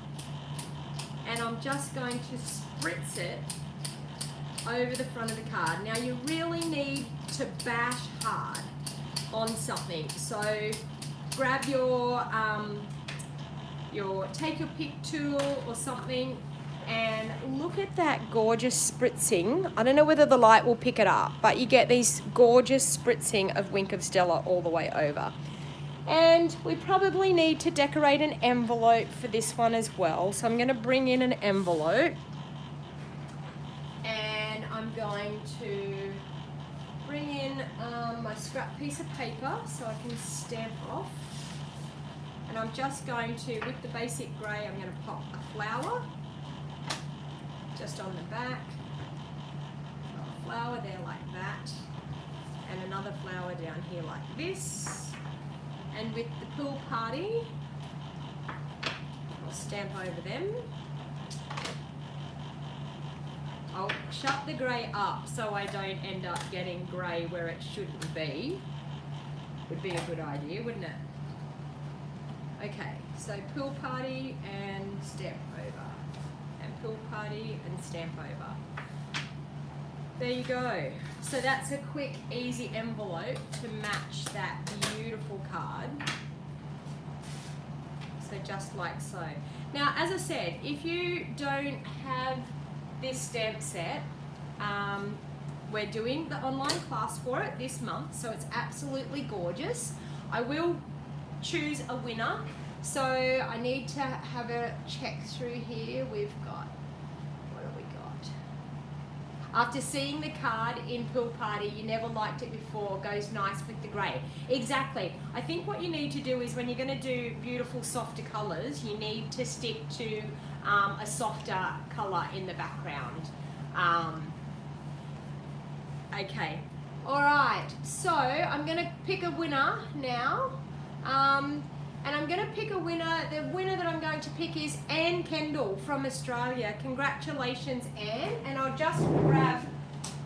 and I'm just going to spritz it over the front of the card. Now you really need to bash hard on something, so grab your Take Your Pick tool or something and look at that gorgeous spritzing. I don't know whether the light will pick it up, but you get these gorgeous spritzing of Wink of Stella all the way over. And we probably need to decorate an envelope for this one as well, so I'm going to bring in an envelope and I'm going to bring in my scrap piece of paper so I can stamp off, and I'm just going to, with the basic grey, I'm going to pop a flower just on the back, a flower there like that, and another flower down here like this, and with the pool party I'll stamp over them. I'll shut the grey up so I don't end up getting grey where it shouldn't be. Would be a good idea, wouldn't it? Okay, so pool party and stamp over. And pool party and stamp over. There you go. So that's a quick, easy envelope to match that beautiful card. So just like so. Now, as I said, if you don't have this stamp set, we're doing the online class for it this month, so it's absolutely gorgeous. I will choose a winner, so I need to have a check through here. We've got, what have we got? After seeing the card in Pool Party, you never liked it before, goes nice with the grey. Exactly. I think what you need to do is when you're going to do beautiful softer colours, you need to stick to a softer colour in the background. Okay, all right, so I'm going to pick a winner now, and I'm going to pick a winner. The winner that I'm going to pick is Anne Kendall from Australia. Congratulations, Anne, and I'll just grab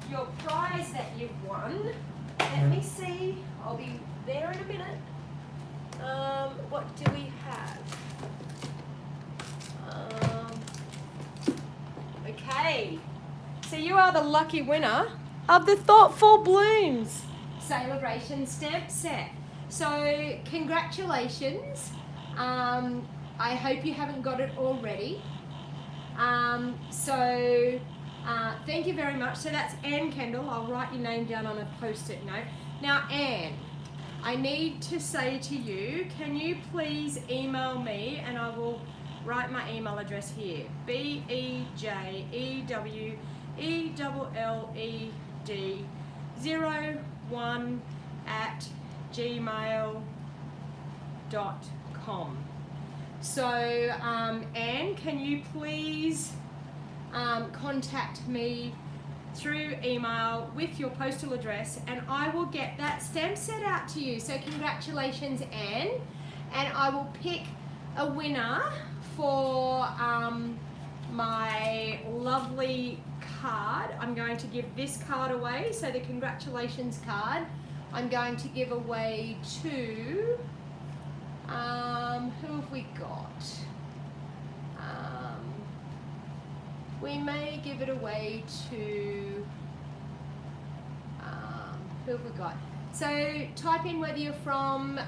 your prize that you've won. Let me see, I'll be there in a minute. What do we have? Okay, so you are the lucky winner of the Thoughtful Blooms Celebration Stamp Set. So congratulations. I hope you haven't got it already. Thank you very much. So that's Anne Kendall. I'll write your name down on a post-it note. Now, Anne, I need to say to you, can you please email me, and I will write my email address here, BEJEWLED01@gmail.com. So, Anne, can you please contact me through email with your postal address, and I will get that stamp set out to you. So congratulations, Anne, and I will pick a winner for my lovely card. I'm going to give this card away, so the congratulations card I'm going to give away to, who have we got? We may give it away to, who have we got? So type in whether you're from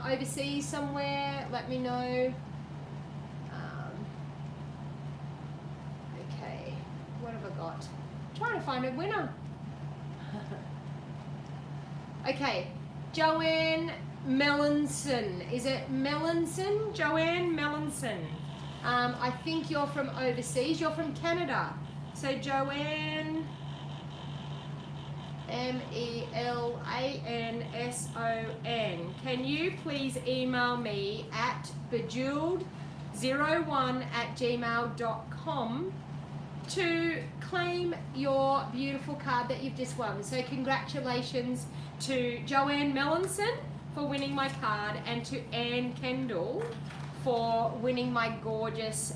overseas somewhere, let me know. Okay, what have I got? I'm trying to find a winner. Okay, Joanne Melanson. Is it Melanson? Joanne Melanson. I think you're from overseas. You're from Canada. So Joanne, MELANSON. Can you please email me at bejeweled01@gmail.com to claim your beautiful card that you've just won. So congratulations to Joanne Melanson for winning my card, and to Anne Kendall for winning my gorgeous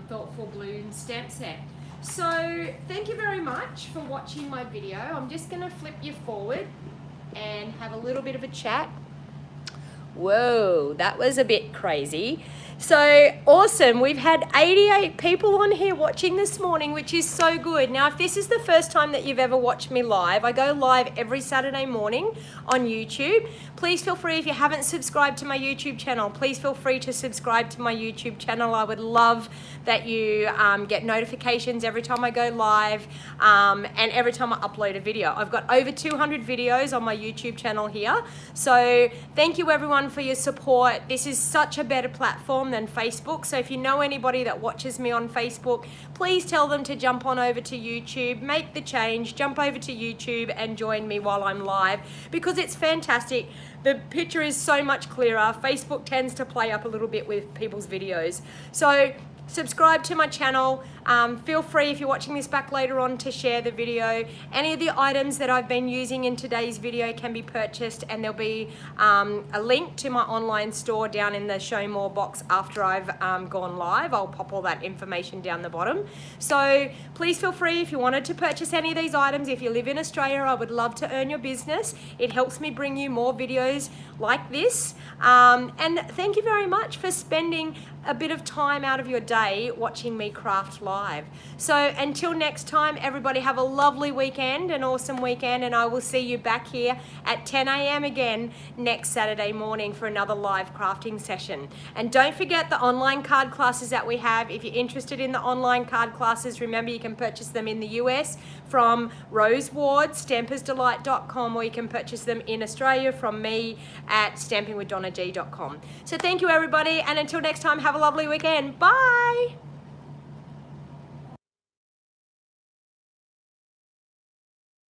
Thoughtful Bloom stamp set. So thank you very much for watching my video. I'm just going to flip you forward and have a little bit of a chat. Whoa, that was a bit crazy. So awesome. We've had 88 people on here watching this morning, which is so good. Now, if this is the first time that you've ever watched me live, I go live every Saturday morning on YouTube. Please feel free, if you haven't subscribed to my YouTube channel, please feel free to subscribe to my YouTube channel. I would love that you get notifications every time I go live and every time I upload a video. I've got over 200 videos on my YouTube channel here. So thank you everyone for your support. This is such a better platform than Facebook. So if you know anybody that watches me on Facebook, please tell them to jump on over to YouTube, make the change, jump over to YouTube and join me while I'm live, because it's fantastic. The picture is so much clearer. Facebook tends to play up a little bit with people's videos. So subscribe to my channel. Feel free, if you're watching this back later on, to share the video. Any of the items that I've been using in today's video can be purchased, and there'll be a link to my online store down in the show more box after I've gone live. I'll pop all that information down the bottom. So please feel free, if you wanted to purchase any of these items. If you live in Australia, I would love to earn your business. It helps me bring you more videos like this. And thank you very much for spending a bit of time out of your day watching me craft live. So until next time, everybody have a lovely weekend, an awesome weekend, and I will see you back here at 10 a.m. again next Saturday morning for another live crafting session. And don't forget the online card classes that we have. If you're interested in the online card classes, remember you can purchase them in the US from Rose Ward, stampersdelight.com, or you can purchase them in Australia from me at stampingwithdonnag.com. So thank you everybody, and until next time, have a lovely weekend. Bye.